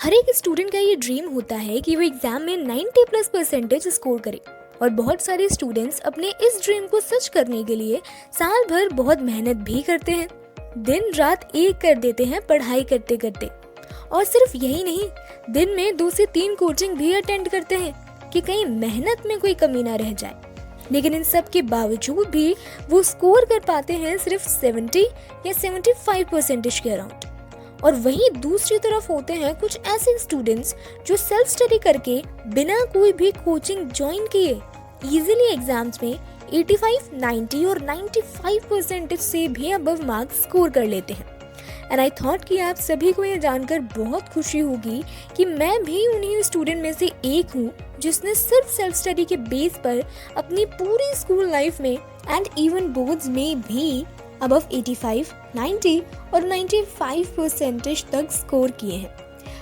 हर एक स्टूडेंट का ये ड्रीम होता है कि वो एग्जाम में 90+ % स्कोर करे और बहुत सारे स्टूडेंट्स अपने इस ड्रीम को सच करने के लिए साल भर बहुत मेहनत भी करते हैं, दिन रात एक कर देते हैं पढ़ाई करते करते। और सिर्फ यही नहीं, दिन में 2 से 3 कोचिंग भी अटेंड करते हैं कि कहीं मेहनत में कोई कमी ना रह जाए। लेकिन इन सब के बावजूद भी वो स्कोर कर पाते हैं सिर्फ 70 या 75% के अराउंड। और वहीं दूसरी तरफ होते हैं कुछ ऐसे स्टूडेंट्स जो सेल्फ स्टडी करके बिना कोई भी कोचिंग ज्वाइन किए इजीली एग्जाम्स में 85, 90 और 95% से भी अबव मार्क्स स्कोर कर लेते हैं। एंड आई थॉट कि आप सभी को ये जानकर बहुत खुशी होगी कि मैं भी उन्हीं स्टूडेंट में से एक हूँ जिसने सिर्फ सेल्फ स्टडी के बेस पर अपनी पूरी स्कूल लाइफ में एंड इवन बोर्ड्स में भी अबव 85, 90 और 95% तक स्कोर किए हैं।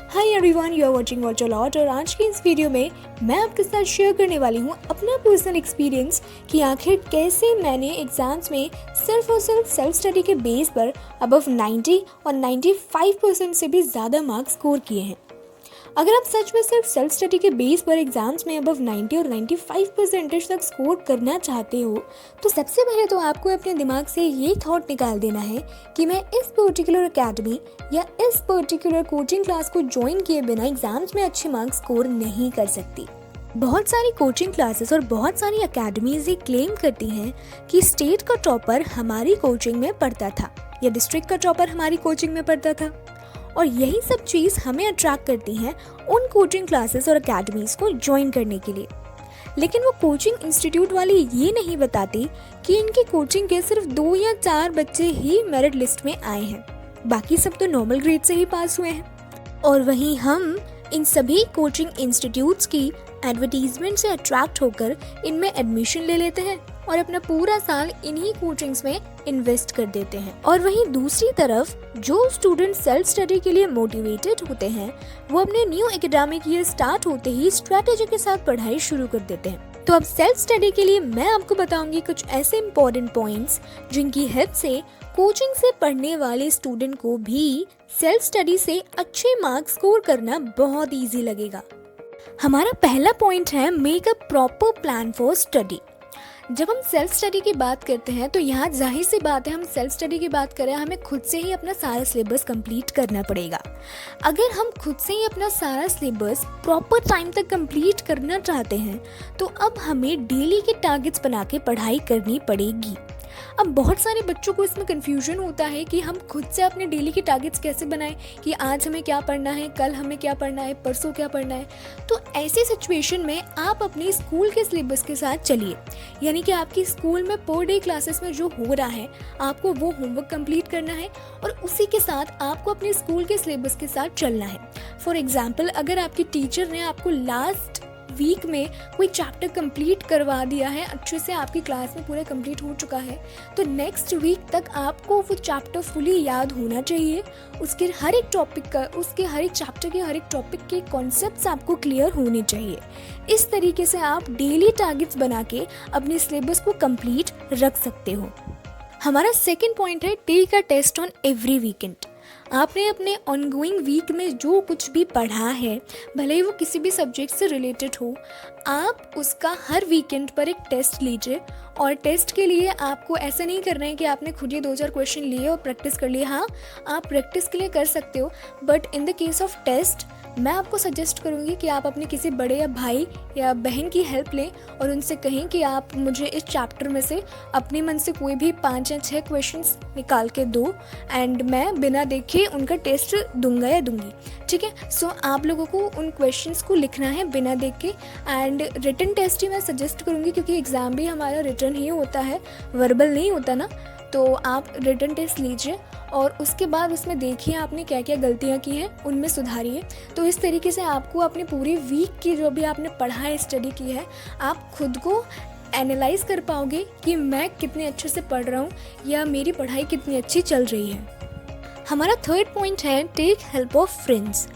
Hi everyone, you are watching watch a lot और आज की इस वीडियो में मैं आपके साथ शेयर करने वाली हूँ अपना पर्सनल एक्सपीरियंस कि आखिर कैसे मैंने एग्जाम्स में सिर्फ और सिर्फ सेल्फ स्टडी के बेस पर अबव 90 और 95% से भी ज़्यादा मार्क्स स्कोर किए हैं। अगर आप सच में सिर्फ सेल्फ स्टडी के बेस पर एग्जाम्स में अबव 90 और 95% तक स्कोर करना चाहते हो तो सबसे पहले तो आपको अपने दिमाग से ये थॉट निकाल देना है कि मैं इस पर्टिकुलर एकेडमी या इस पर्टिकुलर कोचिंग क्लास को ज्वाइन किए बिना एग्जाम्स में अच्छे मार्क्स स्कोर नहीं कर सकती। बहुत सारी कोचिंग क्लासेस और बहुत सारी एकेडमीज ये क्लेम करती हैं कि स्टेट का टॉपर हमारी कोचिंग में पढ़ता था या डिस्ट्रिक्ट का टॉपर हमारी कोचिंग में पढ़ता था, और यही सब चीज़ हमें अट्रैक्ट करती हैं उन कोचिंग क्लासेस और एकेडमीज़ को ज्वाइन करने के लिए। लेकिन वो कोचिंग इंस्टीट्यूट वाले ये नहीं बताते कि इनके कोचिंग के सिर्फ 2 या 4 बच्चे ही मेरिट लिस्ट में आए हैं, बाकी सब तो नॉर्मल ग्रेड से ही पास हुए हैं। और वहीं हम इन सभी कोचिंग इंस्टीट्यूट्स की एडवर्टीजमेंट से अट्रैक्ट होकर इनमें एडमिशन ले लेते हैं और अपना पूरा साल इन्हीं कोचिंग्स में इन्वेस्ट कर देते हैं। और वहीं दूसरी तरफ जो स्टूडेंट सेल्फ स्टडी के लिए मोटिवेटेड होते हैं वो अपने न्यू एकेडमिक ईयर स्टार्ट होते ही स्ट्रेटेजी के साथ पढ़ाई शुरू कर देते हैं। तो अब सेल्फ स्टडी के लिए मैं आपको बताऊंगी कुछ ऐसे इंपॉर्टेंट पॉइंट्स जिनकी हेल्प से कोचिंग से पढ़ने वाले स्टूडेंट को भी सेल्फ स्टडी से अच्छे मार्क्स स्कोर करना बहुत ईजी लगेगा। हमारा पहला पॉइंट है make a proper plan for study. जब हम सेल्फ स्टडी की बात करते हैं तो यहाँ जाहिर सी बात है, हम सेल्फ स्टडी की बात करें हमें खुद से ही अपना सारा सिलेबस कंप्लीट करना पड़ेगा। अगर हम खुद से ही अपना सारा सिलेबस प्रॉपर टाइम तक कंप्लीट करना चाहते हैं तो अब हमें डेली के टारगेट्स बना के पढ़ाई करनी पड़ेगी। अब बहुत सारे बच्चों को इसमें कंफ्यूजन होता है कि हम खुद से अपने डेली के टारगेट्स कैसे बनाएं कि आज हमें क्या पढ़ना है, कल हमें क्या पढ़ना है, परसों क्या पढ़ना है। तो ऐसी सिचुएशन में आप अपने स्कूल के सिलेबस के साथ चलिए, यानी कि आपकी स्कूल में पर डे क्लासेस में जो हो रहा है आपको वो होमवर्क कंप्लीट करना है और उसी के साथ आपको अपने स्कूल के सिलेबस के साथ चलना है। फॉर एग्जाम्पल, अगर आपकी टीचर ने आपको लास्ट वीक में कोई चैप्टर कंप्लीट करवा दिया है, अच्छे से आपकी क्लास में पूरा कंप्लीट हो चुका है, तो नेक्स्ट वीक तक आपको वो चैप्टर फुली याद होना चाहिए। उसके हर एक टॉपिक का, उसके हर एक चैप्टर के हर एक टॉपिक के कॉन्सेप्ट्स आपको क्लियर होने चाहिए। इस तरीके से आप डेली टारगेट्स बना के अपने सिलेबस को कंप्लीट रख सकते हो। हमारा सेकेंड पॉइंट है take a test on every weekend. आपने अपने ऑनगोइंग वीक में जो कुछ भी पढ़ा है, भले ही वो किसी भी सब्जेक्ट से रिलेटेड हो, आप उसका हर वीकेंड पर एक टेस्ट लीजिए। और टेस्ट के लिए आपको ऐसा नहीं करना है कि आपने खुद ही 2-4 क्वेश्चन लिए और प्रैक्टिस कर लिए। हाँ, आप प्रैक्टिस के लिए कर सकते हो, but in the case of test मैं आपको सजेस्ट करूँगी कि आप अपने किसी बड़े या भाई या बहन की हेल्प लें और उनसे कहें कि आप मुझे इस चैप्टर में से अपने मन से कोई भी 5 या 6 क्वेश्चंस निकाल के दो एंड मैं बिना देखे उनका टेस्ट दूंगा या दूंगी। ठीक है, सो आप लोगों को उन क्वेश्चंस को लिखना है बिना देख के। एंड रिटन टेस्ट ही मैं सजेस्ट करूँगी क्योंकि एग्ज़ाम भी हमारा रिटन ही होता है, वर्बल नहीं होता ना। तो आप रिटन टेस्ट लीजिए और उसके बाद उसमें देखिए आपने क्या क्या गलतियाँ की हैं, उनमें सुधारिए। तो इस तरीके से आपको अपने पूरे वीक की जो भी आपने पढ़ा है, स्टडी की है, आप खुद को एनालाइज कर पाओगे कि मैं कितने अच्छे से पढ़ रहा हूँ या मेरी पढ़ाई कितनी अच्छी चल रही है। हमारा थर्ड पॉइंट है टेक हेल्प ऑफ फ्रेंड्स।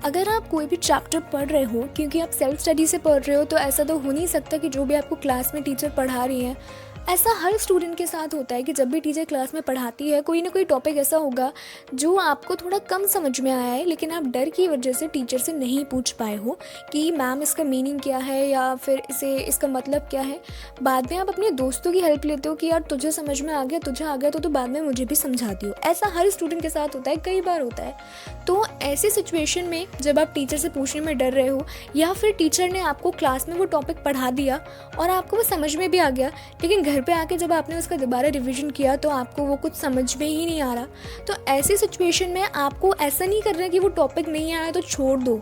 अगर आप कोई भी चैप्टर पढ़ रहे हो, क्योंकि आप सेल्फ स्टडी से पढ़ रहे हो तो ऐसा तो हो नहीं सकता कि जो भी आपको क्लास में टीचर पढ़ा रही हैं ऐसा हर स्टूडेंट के साथ होता है कि जब भी टीचर क्लास में पढ़ाती है, कोई ना कोई टॉपिक ऐसा होगा जो आपको थोड़ा कम समझ में आया है, लेकिन आप डर की वजह से टीचर से नहीं पूछ पाए हो कि मैम इसका मीनिंग क्या है या फिर इसका मतलब क्या है। बाद में आप अपने दोस्तों की हेल्प लेते हो कि यार तुझे समझ में आ गया, तुझे आ गया तो बाद में मुझे भी समझाती हो। ऐसा हर स्टूडेंट के साथ होता है, कई बार होता है। तो ऐसी सिचुएशन में जब आप टीचर से पूछने में डर रहे हो या फिर टीचर ने आपको क्लास में वो टॉपिक पढ़ा दिया और आपको वो समझ में भी आ गया, लेकिन घर पे आके जब आपने उसका दोबारा रिवीजन किया तो आपको वो कुछ समझ में ही नहीं आ रहा, तो ऐसी सिचुएशन में आपको ऐसा नहीं करना है कि वो टॉपिक नहीं आया तो छोड़ दो।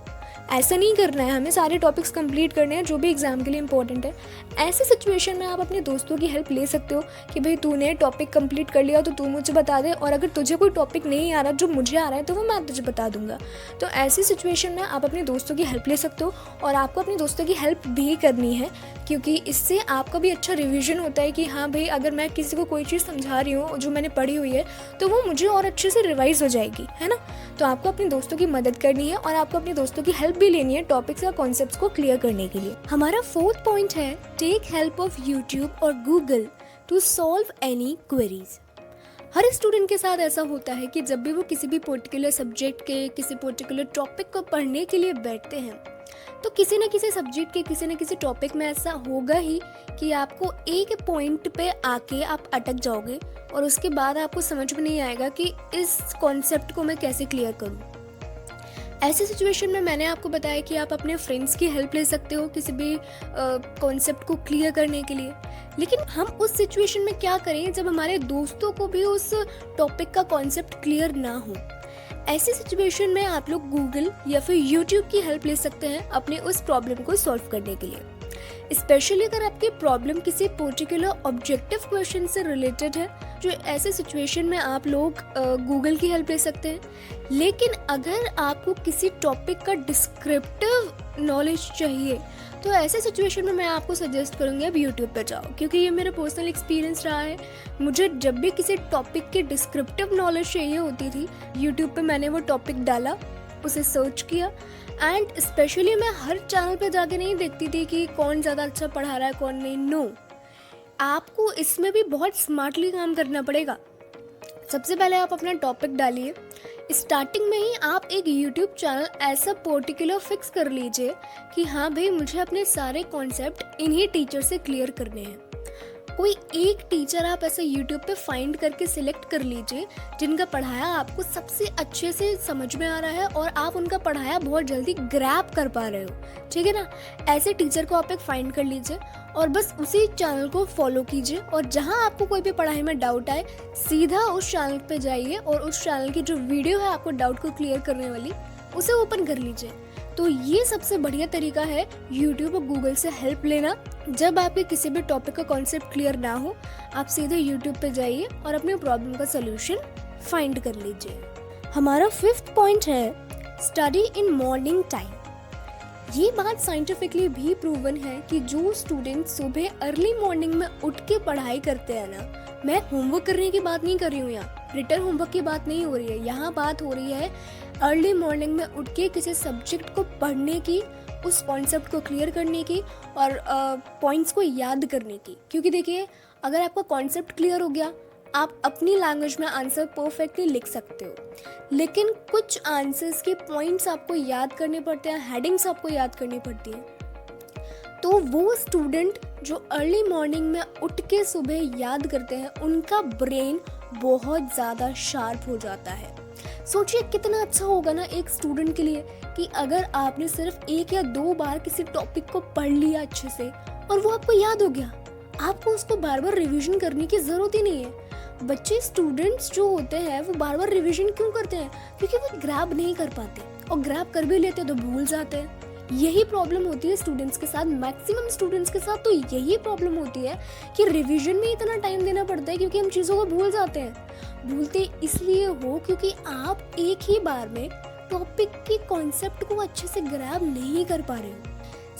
ऐसा नहीं करना है, हमें सारे टॉपिक्स कंप्लीट करने हैं जो भी एग्जाम के लिए इंपॉर्टेंट है। ऐसी सिचुएशन में आप अपने दोस्तों की हेल्प ले सकते हो कि भाई तूने टॉपिक कंप्लीट कर लिया तो तू मुझे बता दे, और अगर तुझे कोई टॉपिक नहीं आ रहा जो मुझे आ रहा है तो वो मैं तुझे बता दूंगा। तो ऐसी सिचुएशन में आप अपने दोस्तों की हेल्प ले सकते हो, और आपको अपने दोस्तों की हेल्प भी करनी है, क्योंकि इससे आपका भी अच्छा रिवीजन होता है कि हाँ भाई अगर मैं किसी को कोई चीज़ समझा रही हूँ जो मैंने पढ़ी हुई है तो वो मुझे और अच्छे से रिवाइज हो जाएगी, है ना। तो आपको अपने दोस्तों की मदद करनी है और आपको अपने दोस्तों की हेल्प भी लेनी है टॉपिक्स या कॉन्सेप्ट्स को क्लियर करने के लिए। हमारा 4th पॉइंट है टेक हेल्प ऑफ यूट्यूब और Google to solve any queries. हर स्टूडेंट के साथ ऐसा होता है कि जब भी वो किसी भी पर्टिकुलर सब्जेक्ट के किसी पर्टिकुलर टॉपिक को पढ़ने के लिए बैठते हैं तो किसी न किसी सब्जेक्ट के किसी न किसी टॉपिक में ऐसा होगा ही कि आपको एक पॉइंट पे आके आप अटक जाओगे और उसके बाद आपको समझ में नहीं आएगा कि इस कॉन्सेप्ट को मैं कैसे क्लियर करूं। ऐसी सिचुएशन में मैंने आपको बताया कि आप अपने फ्रेंड्स की हेल्प ले सकते हो किसी भी कॉन्सेप्ट को क्लियर करने के लिए। लेकिन हम उस सिचुएशन में क्या करें जब हमारे दोस्तों को भी उस टॉपिक का कॉन्सेप्ट क्लियर ना हो। ऐसी सिचुएशन में आप लोग गूगल या फिर यूट्यूब की हेल्प ले सकते हैं अपने उस प्रॉब्लम को सॉल्व करने के लिए। स्पेशली अगर आपकी प्रॉब्लम किसी पर्टिकुलर ऑब्जेक्टिव क्वेश्चन से रिलेटेड है, जो ऐसे सिचुएशन में आप लोग गूगल की हेल्प ले सकते हैं। लेकिन अगर आपको किसी टॉपिक का डिस्क्रिप्टिव नॉलेज चाहिए तो ऐसे सिचुएशन में मैं आपको सजेस्ट करूँगी आप यूट्यूब पे जाओ, क्योंकि ये मेरा पर्सनल एक्सपीरियंस रहा है। मुझे जब भी किसी टॉपिक की डिस्क्रिप्टिव नॉलेज चाहिए होती थी, यूट्यूब पे मैंने वो टॉपिक डाला, उसे सर्च किया, एंड स्पेशली मैं हर चैनल पे जाके नहीं देखती थी कि कौन ज़्यादा अच्छा पढ़ा रहा है कौन नहीं। नो, आपको इसमें भी बहुत स्मार्टली काम करना पड़ेगा। सबसे पहले आप अपना टॉपिक डालिए, स्टार्टिंग में ही आप एक YouTube चैनल ऐसा पर्टिकुलर फिक्स कर लीजिए कि हाँ भाई मुझे अपने सारे कॉन्सेप्ट इन्हीं टीचर से क्लियर करने हैं। कोई एक टीचर आप ऐसे YouTube पे फाइंड करके सिलेक्ट कर लीजिए जिनका पढ़ाया आपको सबसे अच्छे से समझ में आ रहा है और आप उनका पढ़ाया बहुत जल्दी ग्रैब कर पा रहे हो, ठीक है ना। ऐसे टीचर को आप एक फाइंड कर लीजिए और बस उसी चैनल को फॉलो कीजिए, और जहां आपको कोई भी पढ़ाई में डाउट आए सीधा उस चैनल पे जाइए और उस चैनल की जो वीडियो है आपको डाउट को क्लियर करने वाली उसे ओपन कर लीजिए। तो ये सबसे बढ़िया तरीका है YouTube और गूगल से हेल्प लेना। जब आपके किसी भी टॉपिक का कॉन्सेप्ट क्लियर ना हो, आप सीधे YouTube पे जाइए और अपने प्रॉब्लम का सलूशन फाइंड कर लीजिए। हमारा 5th पॉइंट है स्टडी इन मॉर्निंग टाइम। ये बात साइंटिफिकली भी प्रूवन है कि जो स्टूडेंट सुबह अर्ली मॉर्निंग में उठ के पढ़ाई करते हैं ना, मैं होमवर्क करने की बात नहीं कर रही हूँ, यहाँ रिटर्न होमवर्क की बात नहीं हो रही है, यहाँ बात हो रही है अर्ली मॉर्निंग में उठ के किसी सब्जेक्ट को पढ़ने की, उस कॉन्सेप्ट को क्लियर करने की और पॉइंट्स को याद करने की। क्योंकि देखिए, अगर आपका कॉन्सेप्ट क्लियर हो गया, आप अपनी लैंग्वेज में आंसर परफेक्टली लिख सकते हो, लेकिन कुछ आंसर्स के पॉइंट्स आपको याद करने पड़ते हैं, हेडिंग्स आपको याद करनी पड़ती है। तो वो स्टूडेंट जो अर्ली मॉर्निंग में उठ के सुबह याद करते हैं, उनका ब्रेन बहुत ज़्यादा शार्प हो जाता है। सोचिए कितना अच्छा होगा ना एक स्टूडेंट के लिए कि अगर आपने सिर्फ 1 या 2 बार किसी टॉपिक को पढ़ लिया अच्छे से और वो आपको याद हो गया, आपको उसको बार बार रिवीजन करने की ज़रूरत ही नहीं है। बच्चे स्टूडेंट्स जो होते हैं वो बार बार रिवीजन क्यों करते हैं? क्योंकि वो ग्रैब नहीं कर पाते, और ग्रैब कर भी लेते तो भूल जाते हैं। यही प्रॉब्लम होती है स्टूडेंट्स के साथ, मैक्सिमम स्टूडेंट्स के साथ तो यही प्रॉब्लम होती है कि रिवीजन में इतना टाइम देना पड़ता है क्योंकि हम चीज़ों को भूल जाते हैं। भूलते इसलिए हो क्योंकि आप एक ही बार में टॉपिक के कॉन्सेप्ट को अच्छे से ग्रैब नहीं कर पा रहे हो।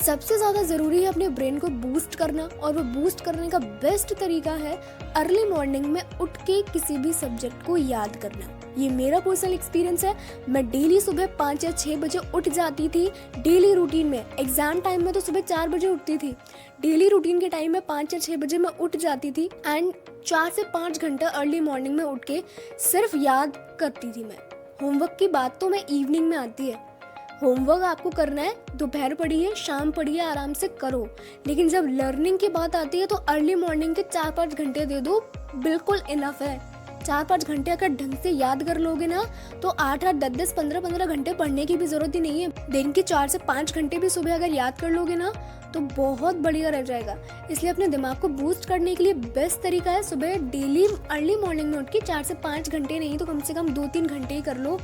सबसे ज़्यादा ज़रूरी है अपने ब्रेन को बूस्ट करना, और वो बूस्ट करने का बेस्ट तरीका है अर्ली मॉर्निंग में उठ के किसी भी सब्जेक्ट को याद करना। ये मेरा पर्सनल एक्सपीरियंस है। मैं डेली सुबह 5 या 6 बजे उठ जाती थी। डेली रूटीन में, एग्ज़ाम टाइम में तो सुबह 4 बजे उठती थी। डेली रूटीन के टाइम में 5 या 6 बजे मैं उठ जाती थी एंड 4 से 5 घंटा अर्ली मॉर्निंग में उठ के सिर्फ याद करती थी मैं। होमवर्क की बात तो मैं इवनिंग में आती है। होमवर्क आपको करना है, दोपहर पढ़िए, शाम पढ़िए, आराम से करो। लेकिन जब लर्निंग की बात आती है तो अर्ली मॉर्निंग के 4-5 घंटे दे दो, बिल्कुल इनफ है। 4-5 घंटे अगर ढंग से याद कर लोगे ना तो 8-8, 10-10, 15-15 घंटे पढ़ने की भी ज़रूरत ही नहीं है। दिन के 4 से 5 घंटे भी सुबह अगर याद कर लोगे ना तो बहुत बढ़िया रह जाएगा। इसलिए अपने दिमाग को बूस्ट करने के लिए बेस्ट तरीका है सुबह डेली अर्ली मॉर्निंग में उठ के 4 से 5 घंटे नहीं तो कम से कम 2-3 घंटे ही कर लो,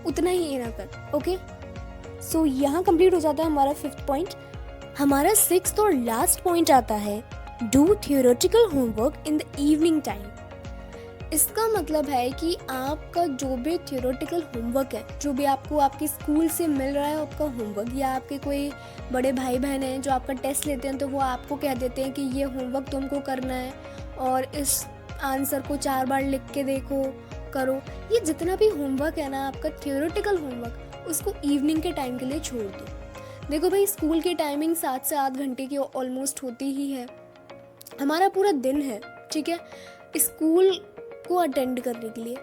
उतना ही इनफ है। ओके, सो यहाँ कंप्लीट हो जाता है हमारा 5th पॉइंट। हमारा 6th और लास्ट पॉइंट आता है do theoretical homework in the evening time. इसका मतलब है कि आपका जो भी थियोरेटिकल होमवर्क है, जो भी आपको आपके स्कूल से मिल रहा है आपका होमवर्क, या आपके कोई बड़े भाई बहन हैं जो आपका टेस्ट लेते हैं तो वो आपको कह देते हैं कि ये होमवर्क तुमको करना है और इस आंसर को 4 बार लिख के देखो, करो। ये जितना भी होमवर्क है ना आपका थियोरेटिकल होमवर्क, उसको इवनिंग के टाइम के लिए छोड़ दो। देखो भाई, स्कूल की टाइमिंग 7 से 8 घंटे की ऑलमोस्ट होती ही है। हमारा पूरा दिन है, ठीक है, स्कूल को अटेंड करने के लिए।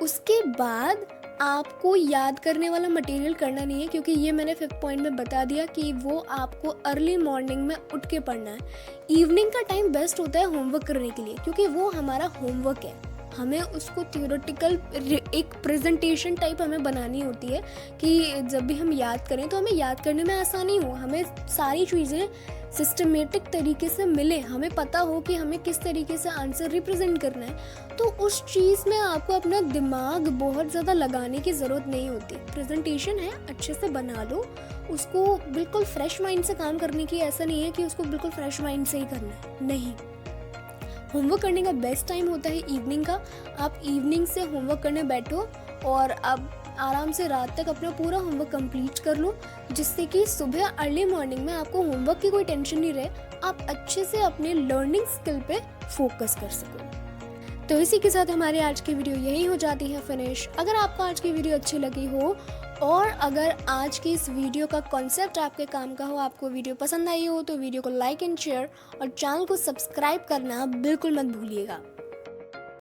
उसके बाद आपको याद करने वाला मटेरियल करना नहीं है, क्योंकि ये मैंने 5th पॉइंट में बता दिया कि वो आपको अर्ली मॉर्निंग में उठ के पढ़ना है। इवनिंग का टाइम बेस्ट होता है होमवर्क करने के लिए, क्योंकि वो हमारा होमवर्क है। हमें उसको थियोरेटिकल एक प्रेजेंटेशन टाइप हमें बनानी होती है कि जब भी हम याद करें तो हमें याद करने में आसानी हो, हमें सारी चीज़ें सिस्टमेटिक तरीके से मिले, हमें पता हो कि हमें किस तरीके से आंसर रिप्रेजेंट करना है। तो उस चीज़ में आपको अपना दिमाग बहुत ज़्यादा लगाने की ज़रूरत नहीं होती। प्रेजेंटेशन है, अच्छे से बना लो उसको, बिल्कुल फ्रेश माइंड से काम करने की, ऐसा नहीं है कि उसको बिल्कुल फ्रेश माइंड से ही करना है, नहीं। होमवर्क करने का बेस्ट टाइम होता है इवनिंग का। आप इवनिंग से होमवर्क करने बैठो और आप आराम से रात तक अपना पूरा होमवर्क कंप्लीट कर लो, जिससे कि सुबह अर्ली मॉर्निंग में आपको होमवर्क की कोई टेंशन नहीं रहे, आप अच्छे से अपने लर्निंग स्किल पे फोकस कर सको। तो इसी के साथ हमारी आज की वीडियो यही हो जाती है फिनिश। अगर आपको आज की वीडियो अच्छी लगी हो और अगर आज की इस वीडियो का कॉन्सेप्ट आपके काम का हो, आपको वीडियो पसंद आई हो, तो वीडियो को लाइक एंड शेयर और चैनल को सब्सक्राइब करना बिल्कुल मत भूलिएगा।